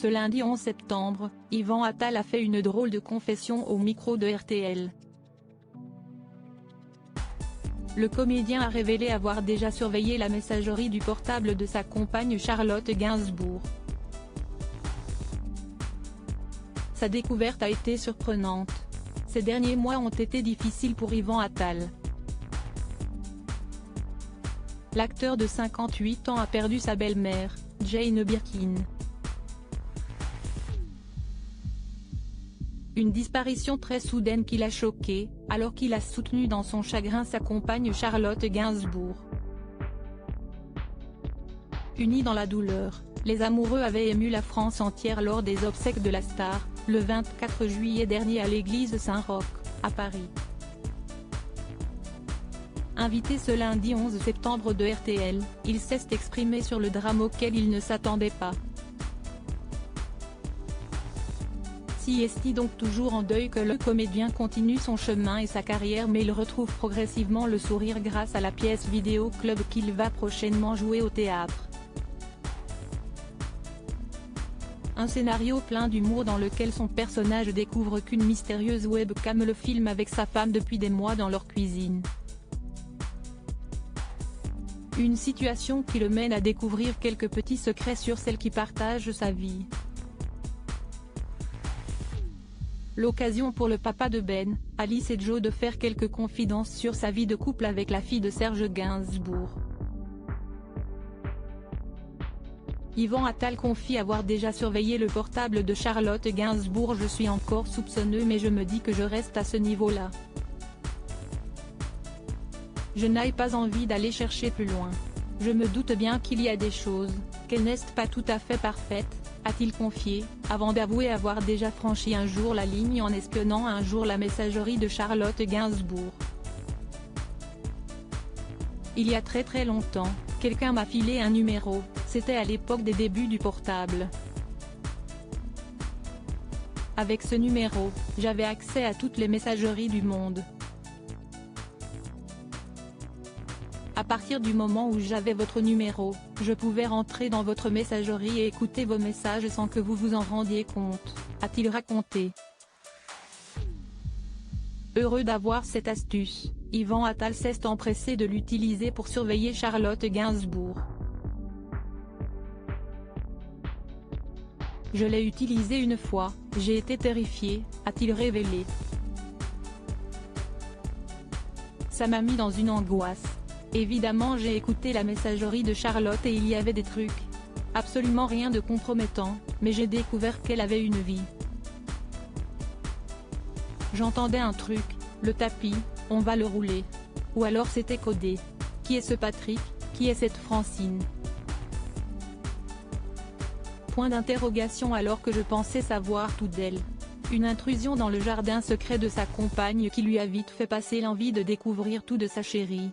Ce lundi 11 septembre, Yvan Attal a fait une drôle de confession au micro de RTL. Le comédien a révélé avoir déjà surveillé la messagerie du portable de sa compagne Charlotte Gainsbourg. Sa découverte a été surprenante. Ces derniers mois ont été difficiles pour Yvan Attal. L'acteur de 58 ans a perdu sa belle-mère, Jane Birkin. Une disparition très soudaine qui l'a choqué, alors qu'il a soutenu dans son chagrin sa compagne Charlotte Gainsbourg. Unis dans la douleur, les amoureux avaient ému la France entière lors des obsèques de la star, le 24 juillet dernier à l'église Saint-Roch, à Paris. Invité ce lundi 11 septembre de RTL, il s'est exprimé sur le drame auquel il ne s'attendait pas. Si est donc toujours en deuil que le comédien continue son chemin et sa carrière, mais il retrouve progressivement le sourire grâce à la pièce vidéo Club qu'il va prochainement jouer au théâtre. Un scénario plein d'humour dans lequel son personnage découvre qu'une mystérieuse webcam le filme avec sa femme depuis des mois dans leur cuisine. Une situation qui le mène à découvrir quelques petits secrets sur celle qui partage sa vie. L'occasion pour le papa de Ben, Alice et Joe de faire quelques confidences sur sa vie de couple avec la fille de Serge Gainsbourg. Yvan Attal confie avoir déjà surveillé le portable de Charlotte Gainsbourg. Je suis encore soupçonneux, mais je me dis que je reste à ce niveau-là. Je n'ai pas envie d'aller chercher plus loin. Je me doute bien qu'il y a des choses, qu'elle n'est pas tout à fait parfaite, a-t-il confié, avant d'avouer avoir déjà franchi un jour la ligne en espionnant un jour la messagerie de Charlotte Gainsbourg. Il y a très longtemps, quelqu'un m'a filé un numéro, c'était à l'époque des débuts du portable. Avec ce numéro, j'avais accès à toutes les messageries du monde. À partir du moment où j'avais votre numéro, je pouvais rentrer dans votre messagerie et écouter vos messages sans que vous vous en rendiez compte, a-t-il raconté. Heureux d'avoir cette astuce, Yvan Attal s'est empressé de l'utiliser pour surveiller Charlotte Gainsbourg. Je l'ai utilisé une fois, j'ai été terrifié, a-t-il révélé. Ça m'a mis dans une angoisse. Évidemment, j'ai écouté la messagerie de Charlotte et il y avait des trucs. Absolument rien de compromettant, mais j'ai découvert qu'elle avait une vie. J'entendais un truc, le tapis, on va le rouler. Ou alors c'était codé. Qui est ce Patrick, qui est cette Francine? Point d'interrogation, alors que je pensais savoir tout d'elle. Une intrusion dans le jardin secret de sa compagne qui lui a vite fait passer l'envie de découvrir tout de sa chérie.